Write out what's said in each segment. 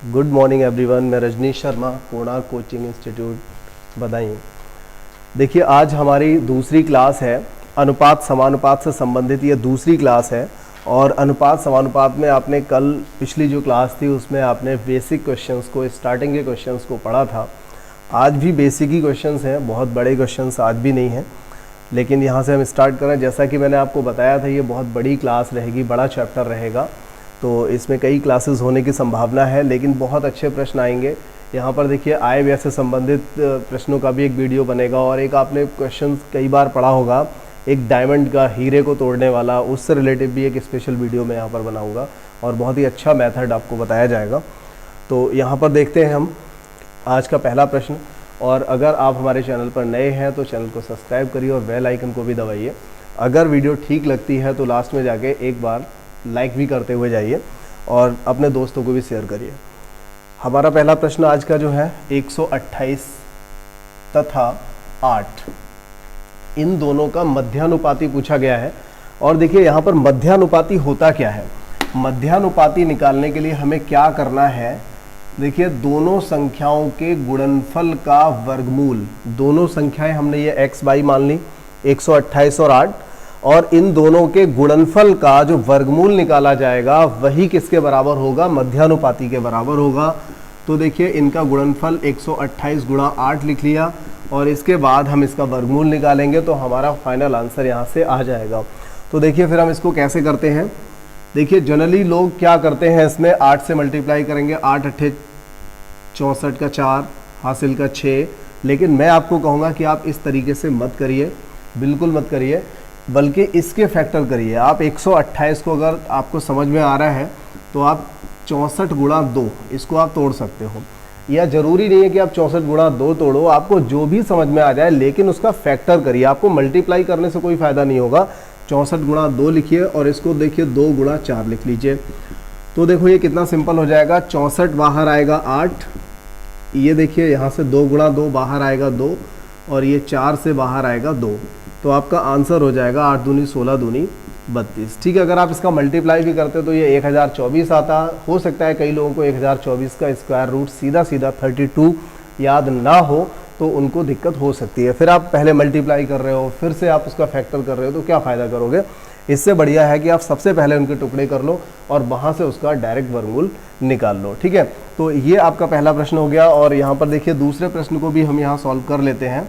Good morning everyone. मैं Rajneesh Sharma, Konark coaching institute Badaun. देखिए, आज हमारी दूसरी क्लास है। अनुपात समानुपात से संबंधित ये दूसरी क्लास है। और अनुपात समानुपात में आपने कल पिछली जो क्लास थी उसमें आपने बेसिक क्वेश्चंस को, स्टार्टिंग के क्वेश्चंस को पढ़ा था। आज भी बेसिक ही क्वेश्चंस हैं, बहुत बड़े क्वेश्चंस आज भी नहीं हैं, लेकिन यहाँ से हम स्टार्ट करें। जैसा कि मैंने आपको बताया था, ये बहुत बड़ी क्लास रहेगी, बड़ा चैप्टर रहेगा, तो इसमें कई क्लासेस होने की संभावना है, लेकिन बहुत अच्छे प्रश्न आएंगे। यहाँ पर देखिए, आय व्यय से संबंधित प्रश्नों का भी एक वीडियो बनेगा, और एक आपने क्वेश्चन कई बार पढ़ा होगा, एक डायमंड का, हीरे को तोड़ने वाला, उससे रिलेटेड भी एक स्पेशल वीडियो मैं यहाँ पर बनाऊँगा, और बहुत ही अच्छा मेथड आपको बताया जाएगा। तो यहाँ पर देखते हैं हम आज का पहला प्रश्न। और अगर आप हमारे चैनल पर नए हैं तो चैनल को सब्सक्राइब करिए और बेल आइकन को भी दबाइए। अगर वीडियो ठीक लगती है तो लास्ट में जाके एक बार लाइक भी करते हुए जाइए और अपने दोस्तों को भी शेयर करिए। हमारा पहला प्रश्न आज का जो है, 128 तथा 8 इन दोनों का मध्यानुपाती पूछा गया है। और देखिए, यहाँ पर मध्यानुपाती होता क्या है। मध्यानुपाती निकालने के लिए हमें क्या करना है, देखिए, दोनों संख्याओं के गुणनफल का वर्गमूल, दोनों संख्याएं हमने ये x बाई मान ली, 128 और 8, और इन दोनों के गुणनफल का जो वर्गमूल निकाला जाएगा वही किसके बराबर होगा, मध्यानुपाती के बराबर होगा। तो देखिए, इनका गुणनफल 128 गुणा 8 लिख लिया, और इसके बाद हम इसका वर्गमूल निकालेंगे तो हमारा फाइनल आंसर यहाँ से आ जाएगा। तो देखिए, फिर हम इसको कैसे करते हैं। देखिए, जनरली लोग क्या करते हैं, इसमें 8 से मल्टीप्लाई करेंगे, 8 अट्ठे 64 का 4 हासिल का 6। लेकिन मैं आपको कहूँगा कि आप इस तरीके से मत करिए, बिल्कुल मत करिए, बल्कि इसके फैक्टर करिए। आप 128 को अगर आपको समझ में आ रहा है तो आप 64 गुणा 2 इसको आप तोड़ सकते हो, या ज़रूरी नहीं है कि आप 64 गुणा 2 तोड़ो, आपको जो भी समझ में आ जाए, लेकिन उसका फैक्टर करिए। आपको मल्टीप्लाई करने से कोई फ़ायदा नहीं होगा। 64 गुणा 2 लिखिए और इसको देखिए 2 गुणा 4 लिख लीजिए। तो देखो ये कितना सिंपल हो जाएगा। 64 बाहर आएगा 8, ये देखिए यहाँ से 2 गुणा 2 बाहर आएगा 2, और ये 4 से बाहर आएगा 2। तो आपका आंसर हो जाएगा 8 दूनी 16 दूनी 32। ठीक है, अगर आप इसका मल्टीप्लाई भी करते हो तो ये 1024 आता। हो सकता है कई लोगों को 1024 का स्क्वायर रूट सीधा सीधा 32 याद ना हो, तो उनको दिक्कत हो सकती है। फिर आप पहले मल्टीप्लाई कर रहे हो, फिर से आप उसका फैक्टर कर रहे हो, तो क्या फ़ायदा करोगे। इससे बढ़िया है कि आप सबसे पहले उनके टुकड़े कर लो और वहाँ से उसका डायरेक्ट वर्गमूल निकाल लो। ठीक है, तो ये आपका पहला प्रश्न हो गया। और यहाँ पर देखिए, दूसरे प्रश्न को भी हम यहाँ सॉल्व कर लेते हैं।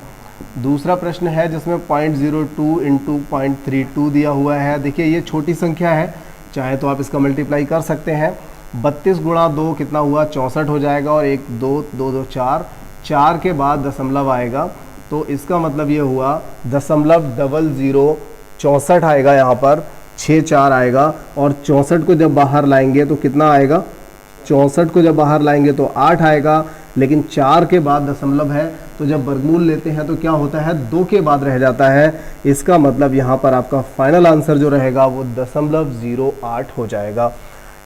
दूसरा प्रश्न है जिसमें 0.02 इंटू 0.32 दिया हुआ है। देखिए, ये छोटी संख्या है, चाहे तो आप इसका मल्टीप्लाई कर सकते हैं। 32 गुणा 2 कितना हुआ, 64 हो जाएगा, और 1 2 2 2 4, 4 के बाद दशमलव आएगा, तो इसका मतलब ये हुआ 0.00 64 आएगा, यहाँ पर 6 4 आएगा, और 64 को जब बाहर लाएंगे तो कितना आएगा, 64 को जब बाहर लाएंगे तो 8 आएगा, लेकिन 4 के बाद दशमलव है, तो जब वर्गमूल लेते हैं तो क्या होता है, 2 के बाद रह जाता है। इसका मतलब यहाँ पर आपका फाइनल आंसर जो रहेगा वो 0.08 हो जाएगा।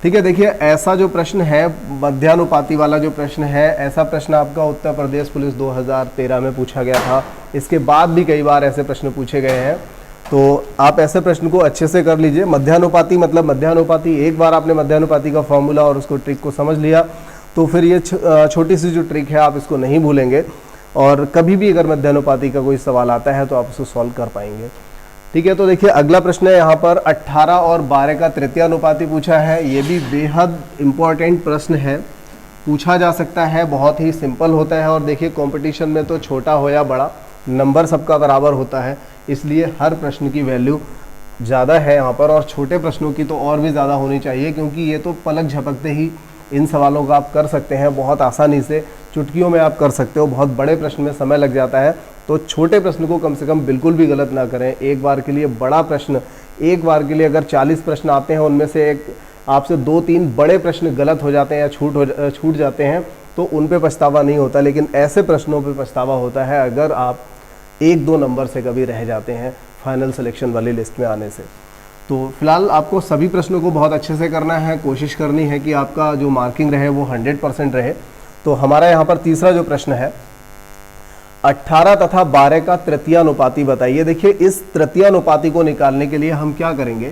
ठीक है, देखिए, ऐसा जो प्रश्न है, मध्यानुपाती वाला जो प्रश्न है, ऐसा प्रश्न आपका उत्तर प्रदेश पुलिस 2013 में पूछा गया था। इसके बाद भी कई बार ऐसे प्रश्न पूछे गए हैं, तो आप ऐसे प्रश्न को अच्छे से कर लीजिए। मध्यानुपाती मतलब मध्यानुपाती, एक बार आपने मध्यानुपाती का फॉर्मूला और उसको ट्रिक को समझ लिया तो फिर ये छोटी सी जो ट्रिक है आप इसको नहीं भूलेंगे, और कभी भी अगर मध्यानुपाती का कोई सवाल आता है तो आप उसको सॉल्व कर पाएंगे। ठीक है, तो देखिए, अगला प्रश्न है यहाँ पर 18 और 12 का तृतीयानुपाती पूछा है। ये भी बेहद इम्पॉर्टेंट प्रश्न है, पूछा जा सकता है, बहुत ही सिंपल होता है। और देखिए, कंपटीशन में तो छोटा हो या बड़ा, नंबर सबका बराबर होता है, इसलिए हर प्रश्न की वैल्यू ज़्यादा है यहाँ पर, और छोटे प्रश्नों की तो और भी ज़्यादा होनी चाहिए, क्योंकि ये तो पलक झपकते ही इन सवालों का आप कर सकते हैं, बहुत आसानी से, चुटकियों में आप कर सकते हो। बहुत बड़े प्रश्न में समय लग जाता है, तो छोटे प्रश्न को कम से कम बिल्कुल भी गलत ना करें। एक बार के लिए बड़ा प्रश्न, एक बार के लिए अगर 40 प्रश्न आते हैं, उनमें से एक आपसे 2-3 बड़े प्रश्न गलत हो जाते हैं या छूट जाते हैं, तो उन पे पछतावा नहीं होता, लेकिन ऐसे प्रश्नों पे पछतावा होता है अगर आप 1-2 नंबर से कभी रह जाते हैं फाइनल सिलेक्शन वाली लिस्ट में आने से। तो फिलहाल आपको सभी प्रश्नों को बहुत अच्छे से करना है, कोशिश करनी है कि आपका जो मार्किंग रहे वो 100% रहे। तो हमारा यहाँ पर तीसरा जो प्रश्न है, 18 तथा 12 का तृतीयानुपाती बताइए। देखिए, इस तृतीयानुपाती को निकालने के लिए हम क्या करेंगे,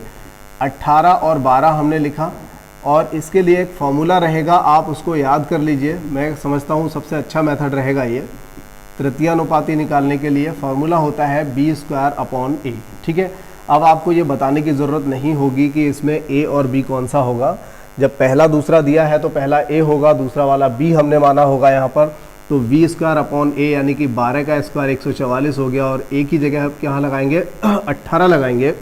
18 और 12 हमने लिखा, और इसके लिए एक फॉर्मूला रहेगा, आप उसको याद कर लीजिए। मैं समझता हूँ सबसे अच्छा मेथड रहेगा ये तृतीय अनुपाती निकालने के लिए। फॉर्मूला होता है b² a। ठीक है, अब आपको ये बताने की ज़रूरत नहीं होगी कि इसमें a और b कौन सा होगा। जब पहला दूसरा दिया है तो पहला a होगा, दूसरा वाला b हमने माना होगा यहाँ पर। तो v² a यानी कि 12 का स्क्वायर 144 हो गया, और a की जगह आप क्या लगाएंगे 18 लगाएंगे।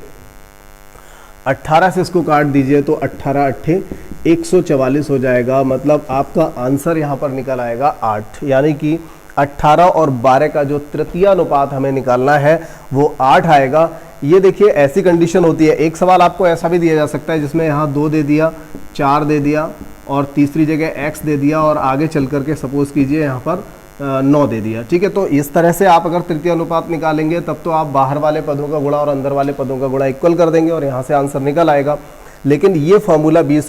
18 से इसको काट दीजिए तो 18 अट्ठे 144 हो जाएगा। मतलब आपका आंसर यहाँ पर निकल आएगा 8, यानी कि 18 और 12 का जो तृतीय अनुपात हमें निकालना है वो 8 आएगा। ये देखिए ऐसी कंडीशन होती है, एक सवाल आपको ऐसा भी दिया जा सकता है जिसमें यहाँ 2 दे दिया, 4 दे दिया और तीसरी जगह x दे दिया, और आगे चल करके सपोज कीजिए यहाँ पर 9 दे दिया। ठीक है, तो इस तरह से आप अगर तृतीय अनुपात निकालेंगे तब तो आप बाहर वाले पदों का गुणा और अंदर वाले पदों का गुणा इक्वल कर देंगे और यहाँ से आंसर निकल आएगा। लेकिन ये फॉर्मूला b²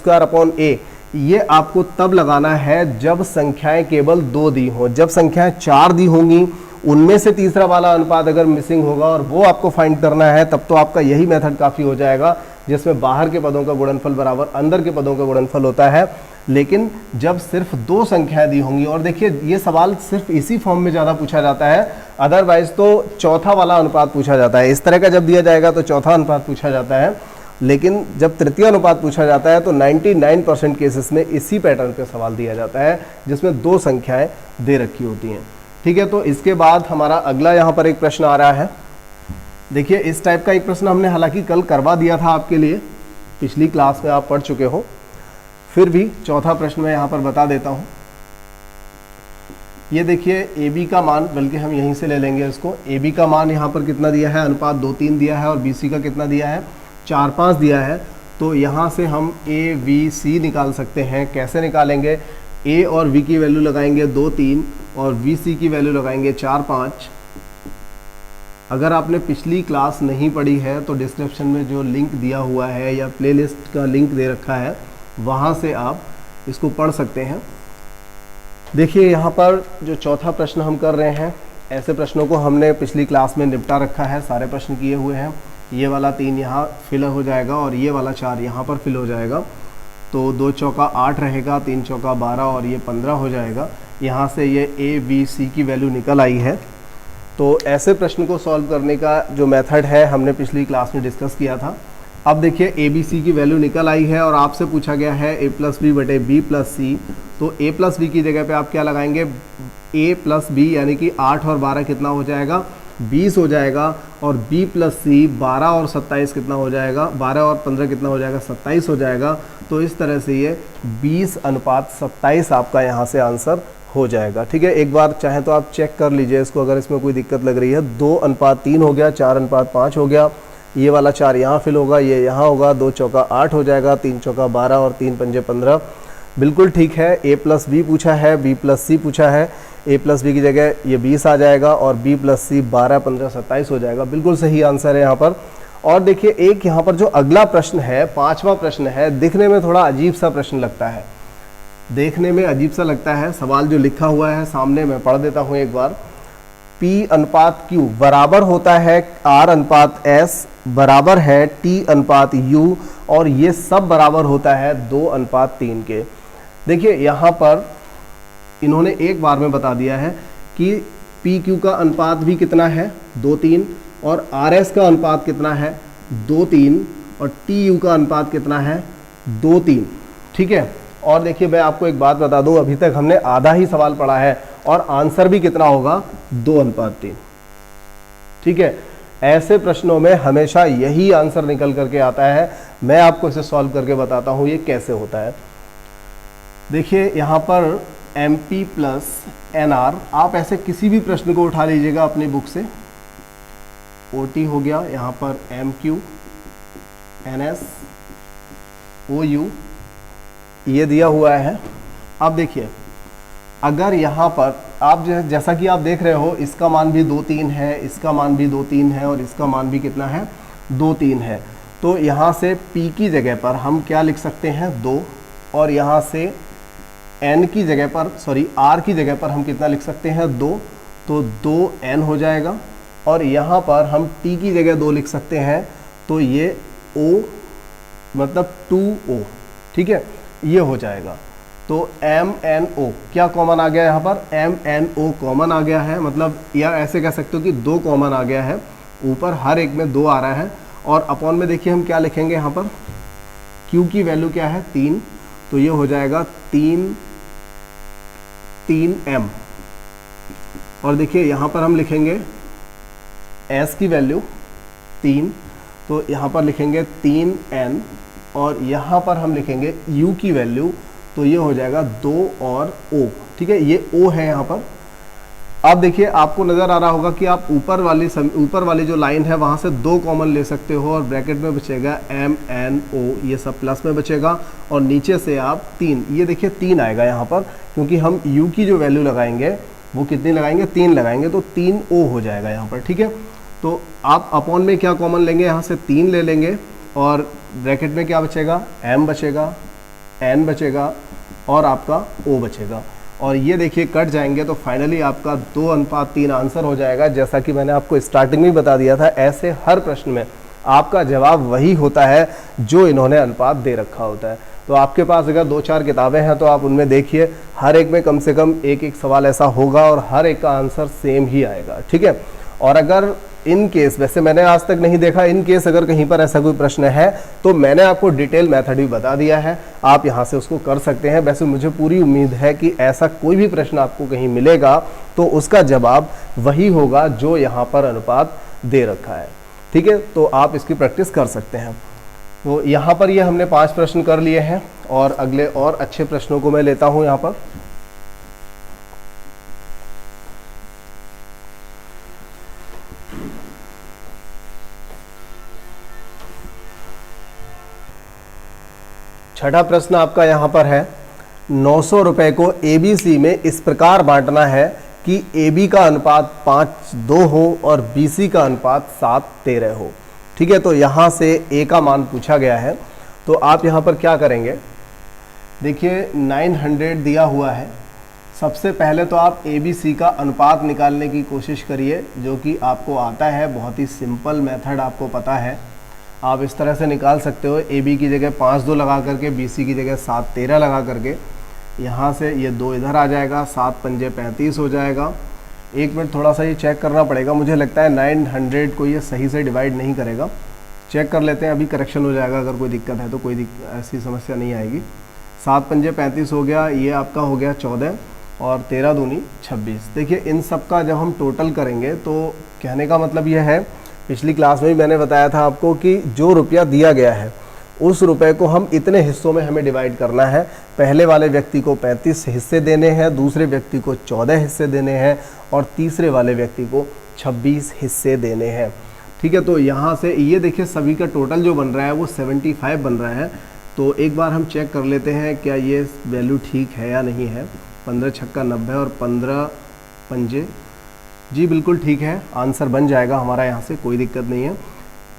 a ये आपको तब लगाना है जब संख्याएं केवल 2 दी हों। जब संख्याएं 4 दी होंगी, उनमें से तीसरा वाला अनुपात अगर मिसिंग होगा और वो आपको फाइंड करना है, तब तो आपका यही मेथड काफ़ी हो जाएगा, जिसमें बाहर के पदों का गुणनफल बराबर अंदर के पदों का गुणनफल होता है। लेकिन जब सिर्फ 2 संख्याएं दी होंगी, और देखिए ये सवाल सिर्फ इसी फॉर्म में ज़्यादा पूछा जाता है, अदरवाइज तो चौथा वाला अनुपात पूछा जाता है। इस तरह का जब दिया जाएगा तो चौथा अनुपात पूछा जाता है, लेकिन जब तृतीय अनुपात पूछा जाता है तो 99% केसेस में इसी पैटर्न पे सवाल दिया जाता है, जिसमें 2 संख्याएं दे रखी होती हैं। ठीक है, तो इसके बाद हमारा अगला यहाँ पर एक प्रश्न आ रहा है। देखिए इस टाइप का एक प्रश्न हमने हालांकि कल करवा दिया था आपके लिए, पिछली क्लास में आप पढ़ चुके हो, फिर भी चौथा प्रश्न मैं यहाँ पर बता देता हूँ। ये देखिए ए बी का मान, बल्कि हम यहीं से ले लेंगे इसको। ए बी का मान यहाँ पर कितना दिया है, अनुपात 2:3 दिया है, और बी सी का कितना दिया है, 4:5 दिया है। तो यहाँ से हम ए बी सी निकाल सकते हैं। कैसे निकालेंगे, ए और बी की वैल्यू लगाएंगे 2:3 और बी सी की वैल्यू लगाएंगे 4:5। अगर आपने पिछली क्लास नहीं पढ़ी है तो डिस्क्रिप्शन में जो लिंक दिया हुआ है या प्लेलिस्ट का लिंक दे रखा है, वहाँ से आप इसको पढ़ सकते हैं। देखिए यहाँ पर जो चौथा प्रश्न हम कर रहे हैं, ऐसे प्रश्नों को हमने पिछली क्लास में निपटा रखा है, सारे प्रश्न किए हुए हैं। ये वाला 3 यहाँ फिल हो जाएगा और ये वाला 4 यहाँ पर फिल हो जाएगा। तो 2 चौका 8 रहेगा, 3 चौका 12 और ये 15 हो जाएगा। यहाँ से ये ए बी सी की वैल्यू निकल आई है। तो ऐसे प्रश्न को सॉल्व करने का जो मेथड है हमने पिछली क्लास में डिस्कस किया था। अब देखिए ए बी सी की वैल्यू निकल आई है और आपसे पूछा गया है a + b बटे b + c। तो a + b की जगह पे आप क्या लगाएंगे, a + b यानी कि 8 और 12 कितना हो जाएगा, 20 हो जाएगा, और b + c 12 और 27 कितना हो जाएगा, 12 और 15 कितना हो जाएगा, 27 हो जाएगा। तो इस तरह से ये 20:27 आपका यहाँ से आंसर हो जाएगा। ठीक है, एक बार चाहे तो आप चेक कर लीजिए इसको, अगर इसमें कोई दिक्कत लग रही है। 2:3 हो गया, 4:5 हो गया, ये वाला 4 यहाँ फिल होगा, ये यहाँ होगा, 2 चौका 8 हो जाएगा, 3 चौका 12 और 3 पंजे 15। बिल्कुल ठीक है। a + b पूछा है, b + c पूछा है, a + b की जगह ये 20 आ जाएगा और b + c 12, 15, 27 हो जाएगा। बिल्कुल सही आंसर है यहाँ पर। और देखिए एक यहाँ पर जो अगला प्रश्न है, 5वां प्रश्न है, दिखने में थोड़ा अजीब सा प्रश्न लगता है, देखने में अजीब सा लगता है। सवाल जो लिखा हुआ है सामने मैं पढ़ देता हूँ एक बार। P/Q बराबर होता है R/S बराबर है T/U, और ये सब बराबर होता है 2:3 के। देखिए यहाँ पर इन्होंने एक बार में बता दिया है कि PQ का अनुपात भी कितना है, 2:3, और RS का अनुपात कितना है, 2:3, और TU का अनुपात कितना है, 2:3। ठीक है, और देखिए मैं आपको एक बात बता दूं, अभी तक हमने आधा ही सवाल पढ़ा है और आंसर भी कितना होगा, 2:3। ठीक है, ऐसे प्रश्नों में हमेशा यही आंसर निकल करके आता है। मैं आपको इसे सॉल्व करके बताता हूं ये कैसे होता है। देखिए यहाँ पर MP + NR, आप ऐसे किसी भी प्रश्न को उठा लीजिएगा अपनी बुक से। OT हो गया, यहाँ पर MQ, NS, OU ये दिया हुआ है। अब देखिए अगर यहाँ पर आप जैसा कि आप देख रहे हो, इसका मान भी 2:3 है, इसका मान भी 2:3 है, और इसका मान भी कितना है, 2:3 है। तो यहाँ से P की जगह पर हम क्या लिख सकते हैं, 2, और यहाँ से N की जगह पर, सॉरी R की जगह पर हम कितना लिख सकते हैं, 2। तो 2N हो जाएगा, और यहाँ पर हम T की जगह 2 लिख सकते हैं, तो ये O मतलब 2O। ठीक है, ये हो जाएगा। तो MNO क्या कॉमन आ गया यहाँ पर, MNO कॉमन आ गया है, मतलब या ऐसे कह सकते हो कि 2 कॉमन आ गया है, ऊपर हर एक में 2 आ रहा है। और अपॉन में देखिए हम क्या लिखेंगे यहाँ पर, Q की वैल्यू क्या है 3, तो ये हो जाएगा 3M। और देखिए यहाँ पर हम लिखेंगे S की वैल्यू 3, तो यहाँ पर लिखेंगे 3N, और यहाँ पर हम लिखेंगे U की वैल्यू, तो ये हो जाएगा 2 और O। ठीक है, ये O है यहाँ पर। अब देखिए आपको नज़र आ रहा होगा कि आप ऊपर वाली जो लाइन है वहाँ से 2 कॉमन ले सकते हो, और ब्रैकेट में बचेगा MNO, ये सब प्लस में बचेगा, और नीचे से आप 3, ये देखिए 3 आएगा यहाँ पर, क्योंकि हम U की जो वैल्यू लगाएंगे वो कितनी लगाएंगे, 3 लगाएंगे, तो 3O हो जाएगा यहाँ पर। ठीक है, तो आप अपॉन में क्या कॉमन लेंगे, यहाँ से 3 ले लेंगे, और ब्रैकेट में क्या बचेगा, M बचेगा, N बचेगा, और आपका O बचेगा, और ये देखिए कट जाएंगे, तो फाइनली आपका 2:3 आंसर हो जाएगा। जैसा कि मैंने आपको स्टार्टिंग में बता दिया था, ऐसे हर प्रश्न में आपका जवाब वही होता है जो इन्होंने अनुपात दे रखा होता है। तो आपके पास अगर 2-4 किताबें हैं तो आप उनमें देखिए, हर एक में कम से कम एक सवाल ऐसा होगा, और हर एक का आंसर सेम ही आएगा। ठीक है, और अगर इन केस, वैसे मैंने आज तक नहीं देखा, इन केस अगर कहीं पर ऐसा कोई प्रश्न है तो मैंने आपको डिटेल मेथड भी बता दिया है, आप यहाँ से उसको कर सकते हैं। वैसे मुझे पूरी उम्मीद है कि ऐसा कोई भी प्रश्न आपको कहीं मिलेगा तो उसका जवाब वही होगा जो यहाँ पर अनुपात दे रखा है। ठीक है, तो आप इसकी प्रैक्टिस कर सकते हैं। तो यहाँ पर ये हमने 5 प्रश्न कर लिए हैं, और अगले और अच्छे प्रश्नों को मैं लेता हूँ यहाँ पर। छठा प्रश्न आपका यहाँ पर है, 900 रुपए को ABC में इस प्रकार बांटना है कि AB का अनुपात 5:2 हो और BC का अनुपात 7:13 हो। ठीक है, तो यहाँ से A का मान पूछा गया है, तो आप यहाँ पर क्या करेंगे, देखिए 900 दिया हुआ है। सबसे पहले तो आप ABC का अनुपात निकालने की कोशिश करिए, जो कि आपको आता है, बहुत ही सिंपल मेथड आपको पता है। आप इस तरह से निकाल सकते हो, AB की जगह 5:2 लगा करके, BC की जगह 7:13 लगा करके, यहाँ से ये 2 इधर आ जाएगा, 7×5 = 35 हो जाएगा। 1 मिनट थोड़ा सा ये चेक करना पड़ेगा, मुझे लगता है 900 को ये सही से डिवाइड नहीं करेगा। चेक कर लेते हैं, अभी करेक्शन हो जाएगा, अगर कोई दिक्कत है तो कोई ऐसी समस्या नहीं आएगी। 7×5 = 35 हो गया, ये आपका हो गया 14, और 13×2 = 26। देखिए इन सब का जब हम टोटल करेंगे तो कहने का मतलब ये है, पिछली क्लास में भी मैंने बताया था आपको कि जो रुपया दिया गया है उस रुपए को हम इतने हिस्सों में हमें डिवाइड करना है। पहले वाले व्यक्ति को 35 हिस्से देने हैं, दूसरे व्यक्ति को 14 हिस्से देने हैं, और तीसरे वाले व्यक्ति को 26 हिस्से देने हैं। ठीक है, तो यहाँ से ये देखिए सभी का टोटल जो बन रहा है वो 75 बन रहा है। तो एक बार हम चेक कर लेते हैं क्या ये वैल्यू ठीक है या नहीं है। 15×6 = 90 और 15×5 जी बिल्कुल ठीक है, आंसर बन जाएगा हमारा, यहाँ से कोई दिक्कत नहीं है।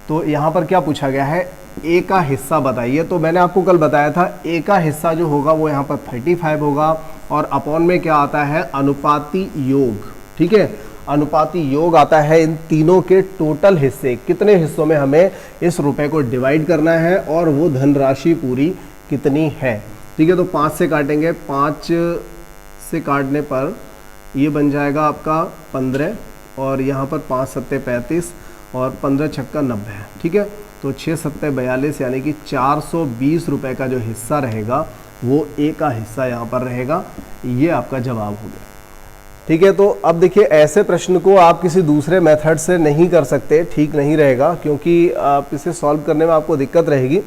तो यहाँ पर क्या पूछा गया है, A का हिस्सा बताइए। तो मैंने आपको कल बताया था A का हिस्सा जो होगा वो यहाँ पर 35 होगा, और अपॉन में क्या आता है, अनुपाती योग। ठीक है, अनुपाती योग आता है इन तीनों के टोटल हिस्से, कितने हिस्सों में हमें इस रुपए को डिवाइड करना है, और वो धनराशि पूरी कितनी है। ठीक है, तो 5 से काटेंगे, 5 से काटने पर ये बन जाएगा आपका 15, और यहाँ पर 5×7 = 35, और 15×6 = 90। ठीक है, तो 6×7 = 42, यानी कि 420 रुपए का जो हिस्सा रहेगा वो A का हिस्सा यहाँ पर रहेगा। ये आपका जवाब हो गया। ठीक है, तो अब देखिए ऐसे प्रश्न को आप किसी दूसरे मेथड से नहीं कर सकते, ठीक नहीं रहेगा, क्योंकि आप इसे सॉल्व करने में आपको दिक्कत रहेगी,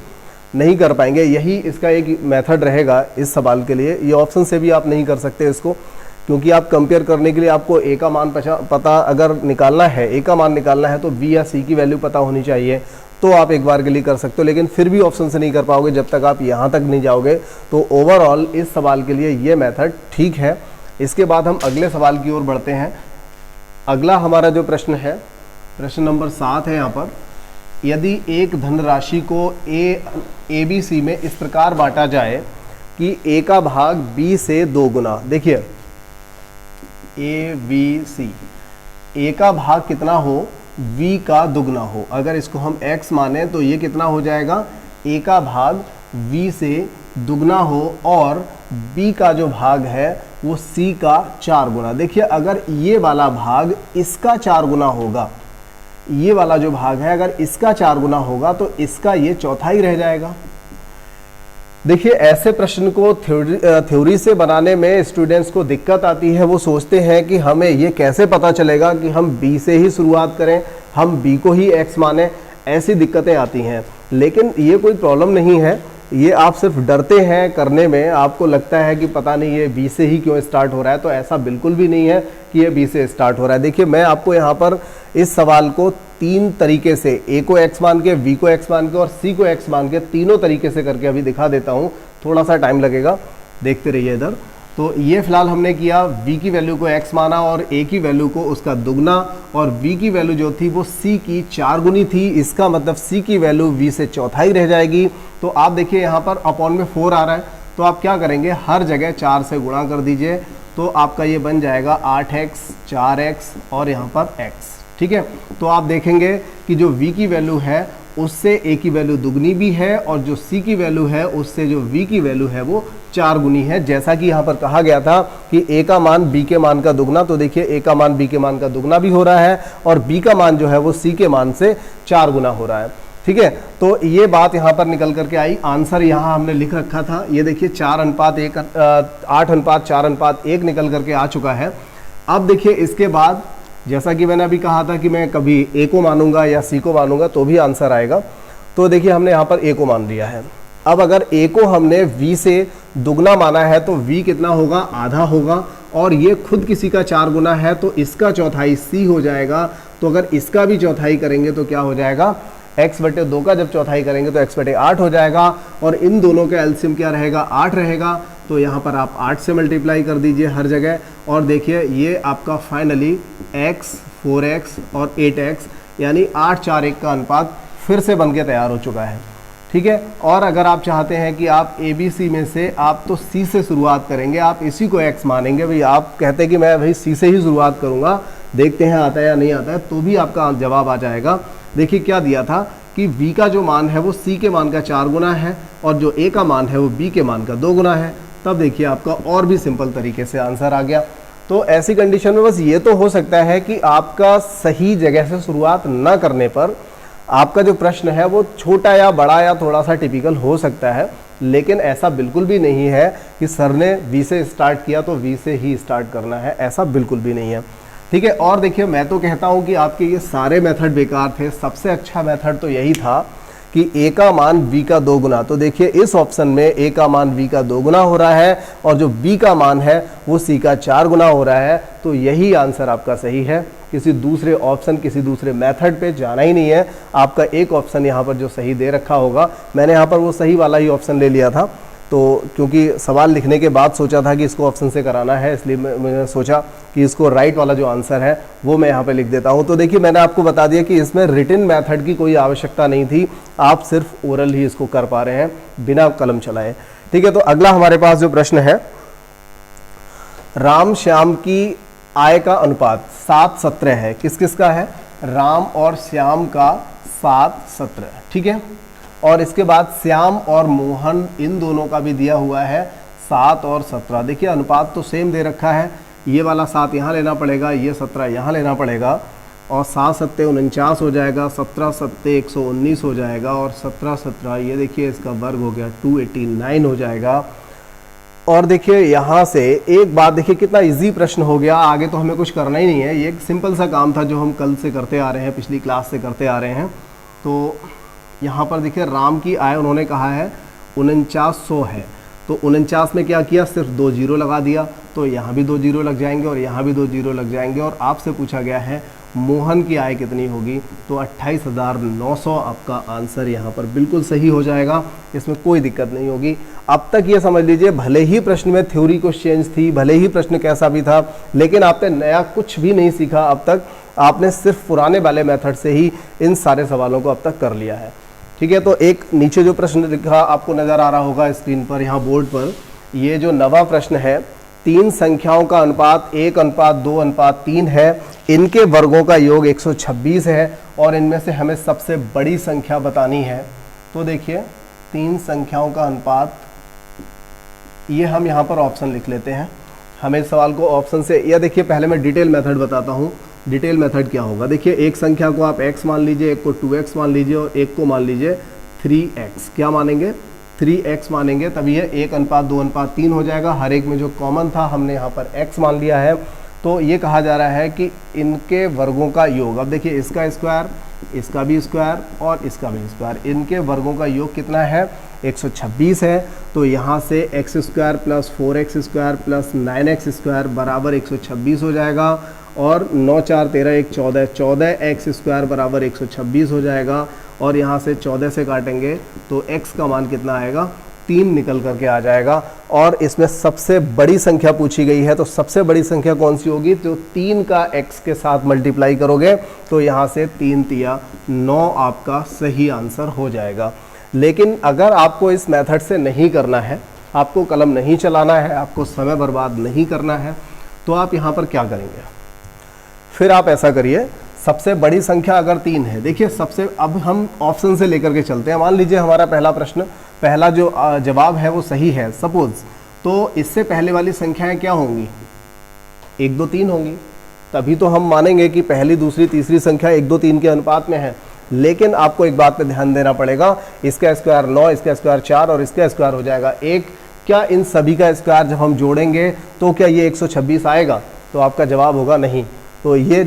नहीं कर पाएंगे। यही इसका एक मेथड रहेगा इस सवाल के लिए। ये ऑप्शन से भी आप नहीं कर सकते इसको, क्योंकि आप कंपेयर करने के लिए आपको A का मान पता अगर निकालना है, A का मान निकालना है तो B या C की वैल्यू पता होनी चाहिए, तो आप एक बार के लिए कर सकते हो, लेकिन फिर भी ऑप्शन से नहीं कर पाओगे जब तक आप यहाँ तक नहीं जाओगे। तो ओवरऑल इस सवाल के लिए ये मेथड ठीक है। इसके बाद हम अगले सवाल की ओर बढ़ते हैं। अगला हमारा जो प्रश्न है, प्रश्न नंबर 7 है यहाँ पर, यदि एक धनराशि को ABC में इस प्रकार बांटा जाए कि A का भाग B से 2 गुना। देखिए ABC, A का भाग कितना हो, V का दुगना हो। अगर इसको हम X माने तो ये कितना हो जाएगा, A का भाग V से दुगना हो और b का जो भाग है वो c का 4 गुना। देखिए अगर ये वाला भाग इसका 4 गुना होगा, ये वाला जो भाग है अगर इसका 4 गुना होगा तो इसका ये चौथाई रह जाएगा। देखिए ऐसे प्रश्न को थ्योरी से बनाने में स्टूडेंट्स को दिक्कत आती है। वो सोचते हैं कि हमें ये कैसे पता चलेगा कि हम b से ही शुरुआत करें, हम b को ही x माने, ऐसी दिक्कतें आती हैं। लेकिन ये कोई प्रॉब्लम नहीं है, ये आप सिर्फ डरते हैं करने में, आपको लगता है कि पता नहीं ये b से ही क्यों स्टार्ट हो रहा है, तो ऐसा बिल्कुल भी नहीं है कि ये b से स्टार्ट हो रहा है। देखिए मैं आपको यहाँ पर इस सवाल को 3 तरीके से, a को x मान के, b को x मान के और c को x मान के, तीनों तरीके से करके अभी दिखा देता हूँ। थोड़ा सा टाइम लगेगा, देखते रहिए इधर। तो ये फिलहाल हमने किया, v की वैल्यू को x माना और a की वैल्यू को उसका दुगना, और v की वैल्यू जो थी वो c की 4 गुनी थी। इसका मतलब c की वैल्यू v से चौथाई रह जाएगी। तो आप देखिए यहाँ पर अपॉन में 4 आ रहा है, तो आप क्या करेंगे, हर जगह 4 से गुणा कर दीजिए, तो आपका ये बन जाएगा 8x, 4x और यहाँ पर x। ठीक है, तो आप देखेंगे कि जो v की वैल्यू है उससे a की वैल्यू दुगनी भी है, और जो c की वैल्यू है उससे जो v की वैल्यू है वो 4 गुनी है। जैसा कि यहाँ पर कहा गया था कि a का मान b के मान का दुगना, तो देखिए a का मान b के मान का दुगना भी हो रहा है और b का मान जो है वो c के मान से 4 गुना हो रहा है। ठीक है, तो ये बात यहाँ पर निकल करके आई। आंसर यहाँ हमने लिख रखा था, ये देखिए 8:4:1 निकल करके आ चुका है। अब देखिए इसके बाद जैसा कि मैंने अभी कहा था कि मैं कभी a को मानूंगा या c को मानूंगा तो भी आंसर आएगा। तो देखिए हमने यहाँ पर a को मान लिया है। अब अगर a को हमने v से दुगना माना है तो v कितना होगा, आधा होगा, और ये खुद किसी का 4 गुना है तो इसका चौथाई c हो जाएगा। तो अगर इसका भी चौथाई करेंगे तो क्या हो जाएगा, x/2 का जब चौथाई करेंगे तो x/8 हो जाएगा, और इन दोनों का एलसीएम क्या रहेगा, 8 रहेगा। तो यहाँ पर आप 8 से मल्टीप्लाई कर दीजिए हर जगह, और देखिए ये आपका फाइनली x, 4x और 8x यानी 8:4:1 का अनुपात फिर से बन के तैयार हो चुका है। ठीक है, और अगर आप चाहते हैं कि आप ABC में से आप तो C से शुरुआत करेंगे, आप इसी को x मानेंगे, भाई आप कहते हैं कि मैं भाई C से ही शुरुआत करूँगा, देखते हैं आता है या नहीं आता है, तो भी आपका जवाब आ जाएगा। देखिए क्या दिया था कि v का जो मान है वो c के मान का 4 गुना है और जो a का मान है वो b के मान का 2 गुना है। तब देखिए आपका और भी सिंपल तरीके से आंसर आ गया। तो ऐसी कंडीशन में बस ये तो हो सकता है कि आपका सही जगह से शुरुआत न करने पर आपका जो प्रश्न है वो छोटा या बड़ा या थोड़ा सा टिपिकल हो सकता है, लेकिन ऐसा बिल्कुल भी नहीं है कि सर ने v से स्टार्ट किया तो v से ही स्टार्ट करना है, ऐसा बिल्कुल भी नहीं है। ठीक है, और देखिए मैं तो कहता हूँ कि आपके ये सारे मेथड बेकार थे, सबसे अच्छा मेथड तो यही था कि a का मान b का 2 गुना। तो देखिए इस ऑप्शन में a का मान b का 2 गुना हो रहा है और जो b का मान है वो c का 4 गुना हो रहा है, तो यही आंसर आपका सही है। किसी दूसरे ऑप्शन, किसी दूसरे मेथड पे जाना ही नहीं है। आपका एक ऑप्शन यहाँ पर जो सही दे रखा होगा, मैंने यहाँ पर वो सही वाला ही ऑप्शन ले लिया था, तो क्योंकि सवाल लिखने के बाद सोचा था कि इसको ऑप्शन से कराना है, इसलिए मैंने सोचा कि इसको राइट वाला जो आंसर है वो मैं यहाँ पे लिख देता हूँ। तो देखिए मैंने आपको बता दिया कि इसमें रिटन मेथड की कोई आवश्यकता नहीं थी, आप सिर्फ ओरल ही इसको कर पा रहे हैं बिना कलम चलाए। ठीक है, तो अगला हमारे पास जो प्रश्न है, राम श्याम की आय का अनुपात 7:17 है। किस किस का है, राम और श्याम का 7:17। ठीक है, और इसके बाद श्याम और मोहन इन दोनों का भी दिया हुआ है 7 और 17। देखिए अनुपात तो सेम दे रखा है, ये वाला 7 यहाँ लेना पड़ेगा, ये 17 यहाँ लेना पड़ेगा, और 7×7 49 हो जाएगा, 17×7 119 हो जाएगा, और 17×17 ये देखिए इसका वर्ग हो गया 289 हो जाएगा। और देखिए यहाँ से एक बात देखिए कितना इजी प्रश्न हो गया, आगे तो हमें कुछ करना ही नहीं है, ये एक सिंपल सा काम था जो हम कल से करते आ रहे हैं, पिछली क्लास से करते आ रहे हैं। तो यहाँ पर देखिए राम की आय उन्होंने कहा है 4900 है, तो 49 में क्या किया, सिर्फ 2 जीरो लगा दिया, तो यहाँ भी 2 जीरो लग जाएंगे और यहाँ भी 2 जीरो लग जाएंगे। और आपसे पूछा गया है मोहन की आय कितनी होगी, तो 28,900 आपका आंसर यहाँ पर बिल्कुल सही हो जाएगा, इसमें कोई दिक्कत नहीं होगी। अब तक ये समझ लीजिए भले ही प्रश्न में थ्योरी कुछ चेंज थी, भले ही प्रश्न कैसा भी था, लेकिन आपने नया कुछ भी नहीं सीखा अब तक, आपने सिर्फ पुराने वाले मेथड से ही इन सारे सवालों को अब तक कर लिया है। ठीक है, तो एक नीचे जो प्रश्न लिखा आपको नज़र आ रहा होगा स्क्रीन पर, यहाँ बोर्ड पर, ये जो नवा प्रश्न है, 3 संख्याओं का अनुपात 1:2:3 है, इनके वर्गों का योग 126 है और इनमें से हमें सबसे बड़ी संख्या बतानी है। तो देखिए 3 संख्याओं का अनुपात ये हम यहाँ पर ऑप्शन लिख लेते हैं। हमें इस सवाल को ऑप्शन से, या देखिए पहले मैं डिटेल मेथड बताता हूँ। डिटेल मेथड क्या होगा, देखिए एक संख्या को आप x मान लीजिए, एक को 2x मान लीजिए और एक को मान लीजिए 3x। क्या मानेंगे, 3x मानेंगे, तभी ये 1:2:3 हो जाएगा। हर एक में जो कॉमन था हमने यहाँ पर x मान लिया है। तो ये कहा जा रहा है कि इनके वर्गों का योग, अब देखिए इसका स्क्वायर, इसका भी स्क्वायर और इसका भी स्क्वायर, इनके वर्गों का योग कितना है, 126 है। तो यहाँ से x square plus 4x square plus 9x square बराबर 126 हो जाएगा। और 9 4 13 1 14, 14x स्क्वायर बराबर 126 हो जाएगा। और यहाँ से 14 से काटेंगे तो x का मान कितना आएगा, 3 निकल करके आ जाएगा। और इसमें सबसे बड़ी संख्या पूछी गई है, तो सबसे बड़ी संख्या कौन सी होगी, तो 3 का x के साथ मल्टीप्लाई करोगे तो यहाँ से 3 तिया 9 आपका सही आंसर हो जाएगा। लेकिन अगर आपको इस मेथड से नहीं करना है, आपको कलम नहीं चलाना है, आपको समय बर्बाद नहीं करना है, तो आप यहाँ पर क्या करेंगे, फिर आप ऐसा करिए, सबसे बड़ी संख्या अगर 3 है, देखिए सबसे, अब हम ऑप्शन से लेकर के चलते हैं। मान लीजिए हमारा पहला प्रश्न, पहला जो जवाब है वो सही है सपोज, तो इससे पहले वाली संख्याएं क्या होंगी, 1 2 3 होंगी। तभी तो हम मानेंगे कि पहली दूसरी तीसरी संख्या 1 2 3 के अनुपात में है। लेकिन आपको एक बात पे ध्यान देना पड़ेगा, इसका स्क्वायर 9, इसका स्क्वायर 4 और इसका स्क्वायर हो जाएगा 1। क्या इन सभी का स्क्वायर जब हम जोड़ेंगे तो क्या ये 126 आएगा, तो आपका जवाब होगा नहीं। तो ये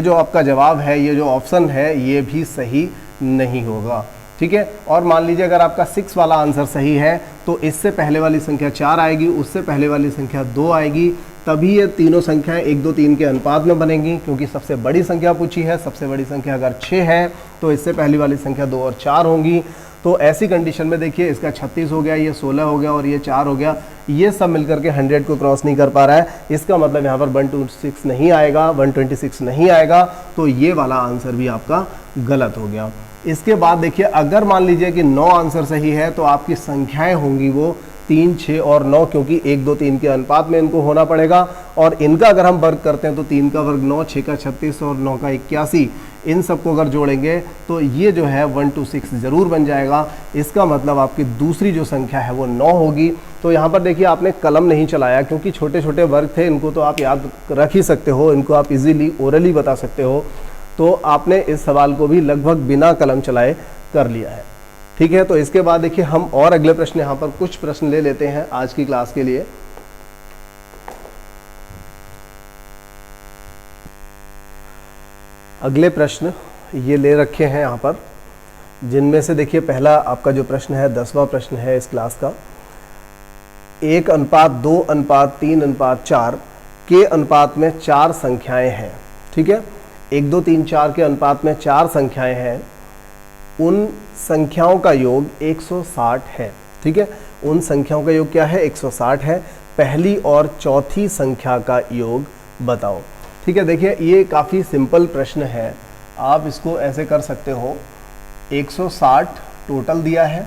जो आपका जवाब है, ये जो ऑप्शन है, ये भी सही नहीं होगा, ठीक है। और मान लीजिए अगर आपका 6 वाला आंसर सही है तो इससे पहले वाली संख्या 4 आएगी, उससे पहले वाली संख्या 2 आएगी, तभी ये तीनों संख्याएं 1 2 3 के अनुपात में बनेंगी, क्योंकि सबसे बड़ी संख्या पूछी है। सबसे बड़ी संख्या अगर 6 है तो इससे पहली वाली संख्या 2 और 4 होंगी। तो ऐसी कंडीशन में देखिए इसका 36 हो गया, ये 16 हो गया और ये 4 हो गया, ये सब मिलकर के 100 को क्रॉस नहीं कर पा रहा है। इसका मतलब यहाँ पर 126 नहीं आएगा, 126 नहीं आएगा, तो ये वाला आंसर भी आपका गलत हो गया। इसके बाद देखिए अगर मान लीजिए कि 9 आंसर सही है तो आपकी संख्याएं होंगी वो 3 6 और 9, क्योंकि 1 2 3 के अनुपात में इनको होना पड़ेगा। और इनका अगर हम वर्ग करते हैं तो 3 का वर्ग 9, 6 का 36 और 9 का 81, इन सबको अगर जोड़ेंगे तो ये जो है 126 ज़रूर बन जाएगा। इसका मतलब आपकी दूसरी जो संख्या है वो 9 होगी। तो यहाँ पर देखिए आपने कलम नहीं चलाया, क्योंकि छोटे छोटे वर्ग थे, इनको तो आप याद रख ही सकते हो, इनको आप इजीली ओरली बता सकते हो। तो आपने इस सवाल को भी लगभग बिना कलम चलाए कर लिया है, ठीक है। तो इसके बाद देखिए हम और अगले प्रश्न, यहाँ पर कुछ प्रश्न ले लेते हैं आज की क्लास के लिए। अगले प्रश्न ये ले रखे हैं यहाँ पर, जिनमें से देखिए पहला आपका जो प्रश्न है 10वां प्रश्न है इस क्लास का। 1:2:3:4 के अनुपात में 4 संख्याएं हैं, ठीक है। 1 2 3 4 के अनुपात में 4 संख्याएं हैं, उन संख्याओं का योग 160 है, ठीक है। उन संख्याओं का योग क्या है, 160 है। पहली और चौथी संख्या का योग बताओ, ठीक है। देखिए ये काफ़ी सिंपल प्रश्न है, आप इसको ऐसे कर सकते हो, 160 टोटल दिया है,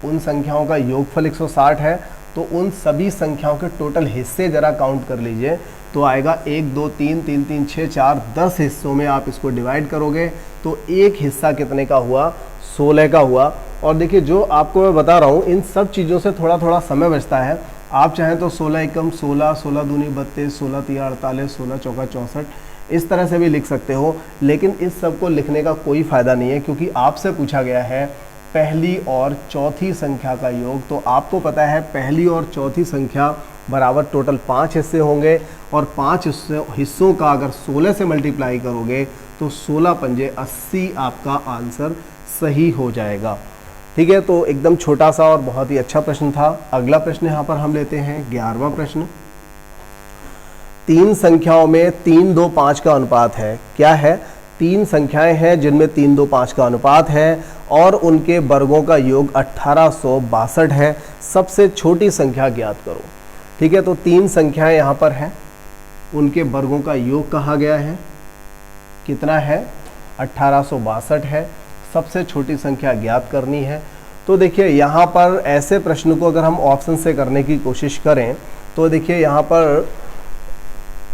उन संख्याओं का योगफल 160 है, तो उन सभी संख्याओं के टोटल हिस्से ज़रा काउंट कर लीजिए, तो आएगा 1 2 3 3 3 6 4 10 हिस्सों में आप इसको डिवाइड करोगे तो एक हिस्सा कितने का हुआ, 16 का हुआ। और देखिए जो आपको मैं बता रहा हूँ, इन सब चीज़ों से थोड़ा थोड़ा समय बचता है। आप चाहें तो 16 एकम 16, 16 दूनी 32, 16 तिया 48, 16 चौका 64, इस तरह से भी लिख सकते हो। लेकिन इस सब को लिखने का कोई फ़ायदा नहीं है, क्योंकि आपसे पूछा गया है पहली और चौथी संख्या का योग। तो आपको पता है पहली और चौथी संख्या बराबर टोटल 5 हिस्से होंगे, और 5 हिस्सों का अगर 16 से मल्टीप्लाई करोगे तो 16 पंजे 80 आपका आंसर सही हो जाएगा, ठीक है। तो एकदम छोटा सा और बहुत ही अच्छा प्रश्न था। अगला प्रश्न यहाँ पर हम लेते हैं 11वां प्रश्न। 3 संख्याओं में 3 2 5 का अनुपात है। क्या है, 3 संख्याएं हैं जिनमें 3 2 5 का अनुपात है और उनके वर्गों का योग 1862 है। सबसे छोटी संख्या ज्ञात करो, ठीक है। तो 3 संख्याएं यहाँ पर हैं, उनके वर्गों का योग कहा गया है, कितना है, 1862 है। सबसे छोटी संख्या ज्ञात करनी है। तो देखिए यहाँ पर ऐसे प्रश्न को अगर हम ऑप्शन से करने की कोशिश करें तो देखिए यहाँ पर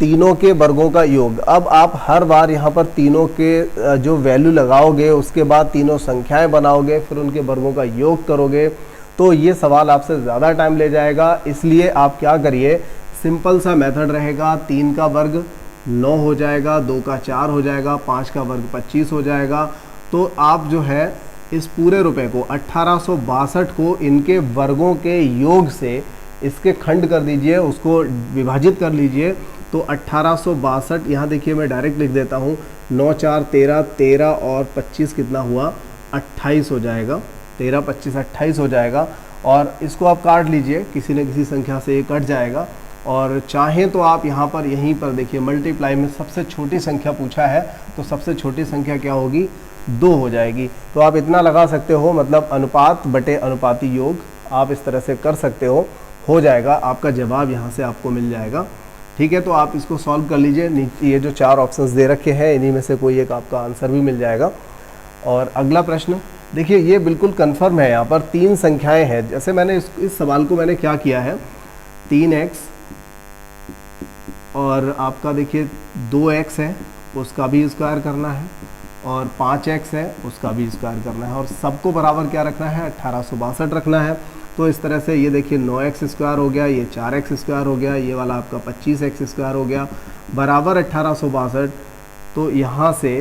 तीनों के वर्गों का योग, अब आप हर बार यहाँ पर तीनों के जो वैल्यू लगाओगे, उसके बाद तीनों संख्याएं बनाओगे, फिर उनके वर्गों का योग करोगे, तो ये सवाल आपसे ज़्यादा टाइम ले जाएगा, इसलिए आप क्या करिए, सिंपल सा मेथड रहेगा। 3 का वर्ग 9 हो जाएगा, 2 का 4 हो जाएगा, 5 का वर्ग 25 हो जाएगा। तो आप जो है इस पूरे रुपए को 1862 को इनके वर्गों के योग से इसके खंड कर दीजिए, उसको विभाजित कर लीजिए। तो 1862 यहाँ देखिए मैं डायरेक्ट लिख देता हूँ, 9 4 13, 13 और 25 कितना हुआ, 28 हो जाएगा। 13 25 28 हो जाएगा। और इसको आप काट लीजिए, किसी न किसी संख्या से ये कट जाएगा। और चाहें तो आप यहाँ पर यहीं पर देखिए मल्टीप्लाई में सबसे छोटी संख्या पूछा है, तो सबसे छोटी संख्या क्या होगी, 2 हो जाएगी। तो आप इतना लगा सकते हो, मतलब अनुपात बटे अनुपाती योग आप इस तरह से कर सकते हो जाएगा। आपका जवाब यहाँ से आपको मिल जाएगा। ठीक है, तो आप इसको सॉल्व कर लीजिए। ये जो 4 ऑप्शंस दे रखे हैं, इन्हीं में से कोई एक आपका आंसर भी मिल जाएगा। और अगला प्रश्न देखिए, ये बिल्कुल कन्फर्म है। यहाँ पर 3 संख्याएं हैं। जैसे मैंने इस सवाल को मैंने क्या किया है, 3x और आपका देखिए 2x है, उसका भी स्क्वायर करना है, और 5x है, उसका भी स्क्वायर करना है, और सबको बराबर क्या रखना है, 1862 रखना है। तो इस तरह से ये देखिए 9x स्क्वायर हो गया, ये 4x स्क्वायर हो गया, ये वाला आपका 25x स्क्वायर हो गया, बराबर 1862। तो यहाँ से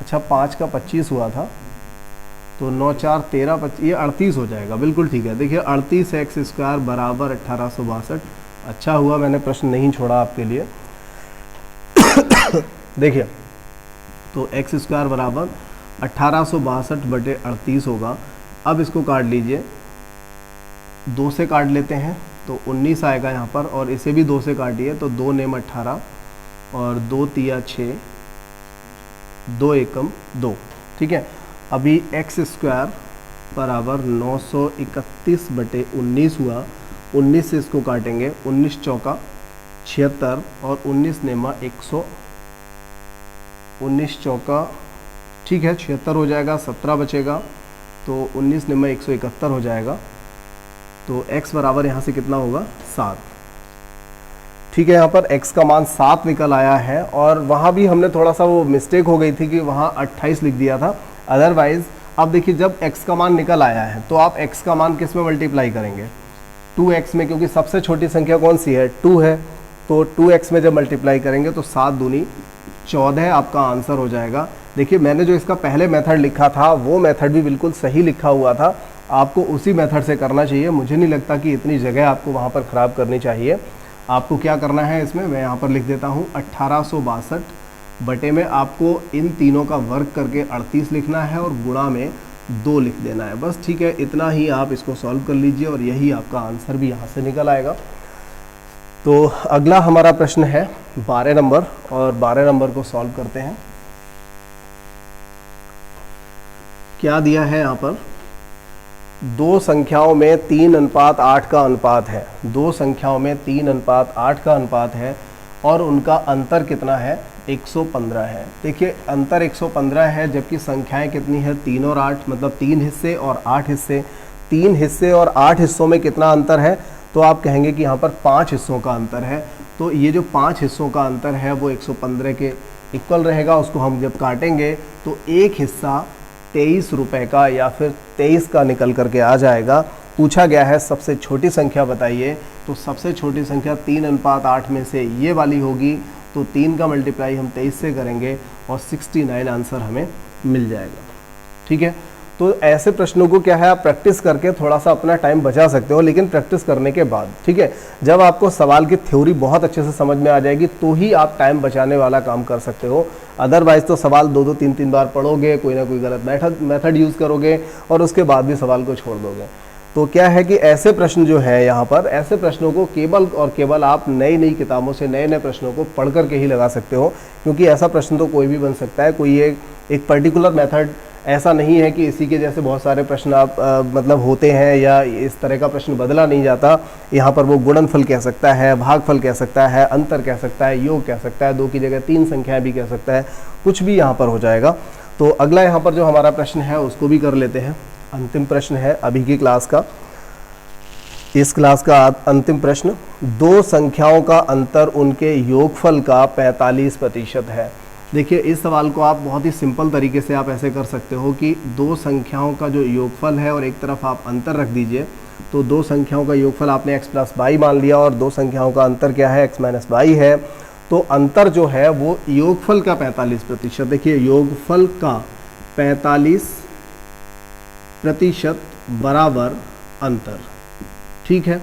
अच्छा 5 का 25 हुआ था, तो 9 4 13 25, ये 38 हो जाएगा। बिल्कुल ठीक है। देखिए 38x स्क्वायर बराबर 1862। अच्छा हुआ मैंने प्रश्न नहीं छोड़ा आपके लिए। देखिए तो x स्क्वायर बराबर 1862 बटे 38 होगा। अब इसको काट लीजिए, 2 से काट लेते हैं तो 19 आएगा यहाँ पर, और इसे भी 2 से काटिए तो 2 नेम 18 और 2 तिया 6, 2 एकम 2। ठीक है, अभी x स्क्वायर बराबर 931 बटे 19 हुआ। 19 से इसको काटेंगे, 19 चौका 76 और 19 नेमा 100, 19 चौका ठीक है 76 हो जाएगा, 17 बचेगा, तो 19 नेमा 171 हो जाएगा। तो x बराबर यहाँ से कितना होगा, 7। ठीक है, यहाँ पर x का मान 7 निकल आया है। और वहाँ भी हमने थोड़ा सा वो मिस्टेक हो गई थी कि वहाँ 28 लिख दिया था। अदरवाइज अब देखिए जब x का मान निकल आया है तो आप x का मान किस में मल्टीप्लाई करेंगे, 2x में, क्योंकि सबसे छोटी संख्या कौन सी है, 2 है। तो 2x में जब मल्टीप्लाई करेंगे तो 7 दूनी 14 आपका आंसर हो जाएगा। देखिए मैंने जो इसका पहले मेथड लिखा था वो मेथड भी बिल्कुल सही लिखा हुआ था, आपको उसी मेथड से करना चाहिए। मुझे नहीं लगता कि इतनी जगह आपको वहाँ पर ख़राब करनी चाहिए। आपको क्या करना है इसमें, मैं यहाँ पर लिख देता हूँ 1862 बटे में आपको इन तीनों का वर्ग करके 38 लिखना है और गुणा में 2 लिख देना है, बस। ठीक है, इतना ही आप इसको सॉल्व कर लीजिए और यही आपका आंसर भी यहाँ से निकल आएगा। तो अगला हमारा प्रश्न है 12 नंबर, और 12 नंबर को सॉल्व करते हैं। क्या दिया है यहाँ पर, 2 संख्याओं में 3:8 का अनुपात है। 2 संख्याओं में 3:8 का अनुपात है और उनका अंतर कितना है, 115 है। देखिए अंतर 115 है, जबकि संख्याएं कितनी है, 3 और 8, मतलब 3 हिस्से और 8 हिस्से। 3 हिस्से और 8 हिस्सों में कितना अंतर है, तो आप कहेंगे कि यहाँ पर 5 हिस्सों का अंतर है। तो ये जो 5 हिस्सों का अंतर है वो 115 के इक्वल रहेगा। उसको हम जब काटेंगे तो एक हिस्सा 23 रुपये का या फिर 23 का निकल करके आ जाएगा। पूछा गया है सबसे छोटी संख्या बताइए, तो सबसे छोटी संख्या 3:8 में से ये वाली होगी। तो 3 का मल्टीप्लाई हम 23 से करेंगे और 69 आंसर हमें मिल जाएगा। ठीक है, तो ऐसे प्रश्नों को क्या है, आप प्रैक्टिस करके थोड़ा सा अपना टाइम बचा सकते हो, लेकिन प्रैक्टिस करने के बाद। ठीक है, जब आपको सवाल की थ्योरी बहुत अच्छे से समझ में आ जाएगी तो ही आप टाइम बचाने वाला काम कर सकते हो। अदरवाइज तो सवाल 2-2 3-3 बार पढ़ोगे, कोई ना कोई गलत मेथड यूज़ करोगे और उसके बाद भी सवाल को छोड़ दोगे। तो क्या है कि ऐसे प्रश्न जो है यहाँ पर, ऐसे प्रश्नों को केवल और केवल आप नई नई किताबों से नए नए प्रश्नों को पढ़ करके ही लगा सकते हो, क्योंकि ऐसा प्रश्न तो कोई भी बन सकता है। कोई एक पर्टिकुलर मेथड ऐसा नहीं है कि इसी के जैसे बहुत सारे प्रश्न आप मतलब होते हैं या इस तरह का प्रश्न बदला नहीं जाता। यहाँ पर वो गुणनफल कह सकता है, भागफल कह सकता है, अंतर कह सकता है, योग कह सकता है, 2 की जगह 3 संख्याएं भी कह सकता है, कुछ भी यहाँ पर हो जाएगा। तो अगला यहाँ पर जो हमारा प्रश्न है उसको भी कर लेते हैं। अंतिम प्रश्न है अभी की क्लास का, इस क्लास का अंतिम प्रश्न। 2 संख्याओं का अंतर उनके योगफल का 45% है। देखिए इस सवाल को आप बहुत ही सिंपल तरीके से आप ऐसे कर सकते हो कि दो संख्याओं का जो योगफल है और एक तरफ आप अंतर रख दीजिए। तो दो संख्याओं का योगफल आपने x प्लस वाई मान लिया और दो संख्याओं का अंतर क्या है, x माइनस वाई है। तो अंतर जो है वो योगफल का 45%। देखिए योगफल का 45% बराबर अंतर, ठीक है।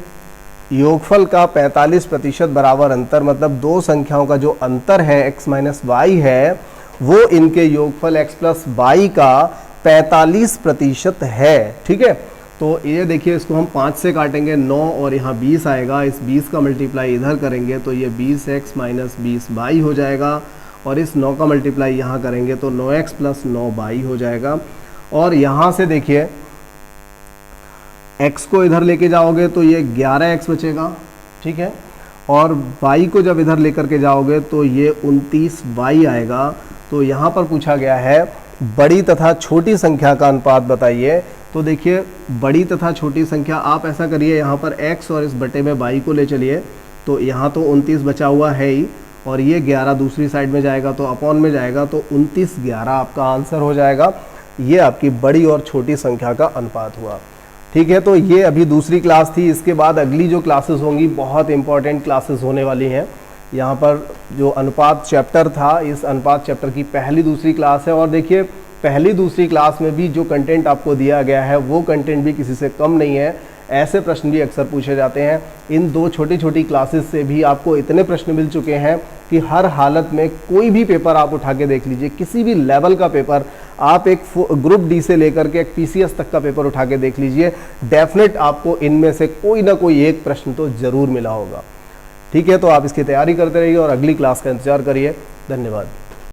योगफल का 45% बराबर अंतर मतलब दो संख्याओं का जो अंतर है x माइनस वाई है वो इनके योगफल x प्लस वाई का 45% है, ठीक है। तो ये देखिए इसको हम 5 से काटेंगे 9 और यहाँ 20 आएगा, इस 20 का मल्टीप्लाई इधर करेंगे तो ये 20x माइनस 20y हो जाएगा और इस 9 का मल्टीप्लाई यहाँ करेंगे तो 9x प्लस 9y हो जाएगा। और यहाँ से देखिए x को इधर लेके जाओगे तो ये 11x बचेगा, ठीक है। और y को जब इधर लेकर के जाओगे तो ये 29y आएगा। तो यहाँ पर पूछा गया है बड़ी तथा छोटी संख्या का अनुपात बताइए। तो देखिए बड़ी तथा छोटी संख्या आप ऐसा करिए, यहाँ पर x और इस बटे में y को ले चलिए तो यहाँ तो 29 बचा हुआ है ही और ये 11 दूसरी साइड में जाएगा तो अपॉन में जाएगा तो 29 11 आपका आंसर हो जाएगा। ये आपकी बड़ी और छोटी संख्या का अनुपात हुआ, ठीक है। तो ये अभी दूसरी क्लास थी। इसके बाद अगली जो क्लासेस होंगी बहुत इंपॉर्टेंट क्लासेस होने वाली हैं। यहाँ पर जो अनुपात चैप्टर था, इस अनुपात चैप्टर की पहली दूसरी क्लास है। और देखिए पहली दूसरी क्लास में भी जो कंटेंट आपको दिया गया है वो कंटेंट भी किसी से कम नहीं है। ऐसे प्रश्न भी अक्सर पूछे जाते हैं। इन दो छोटी छोटी क्लासेस से भी आपको इतने प्रश्न मिल चुके हैं कि हर हालत में कोई भी पेपर आप उठा के देख लीजिए, किसी भी लेवल का पेपर आप एक ग्रुप डी से लेकर के एक पीसीएस तक का पेपर उठा के देख लीजिए, डेफिनेट आपको इनमें से कोई ना कोई एक प्रश्न तो ज़रूर मिला होगा, ठीक है। तो आप इसकी तैयारी करते रहिए और अगली क्लास का इंतजार करिए। धन्यवाद।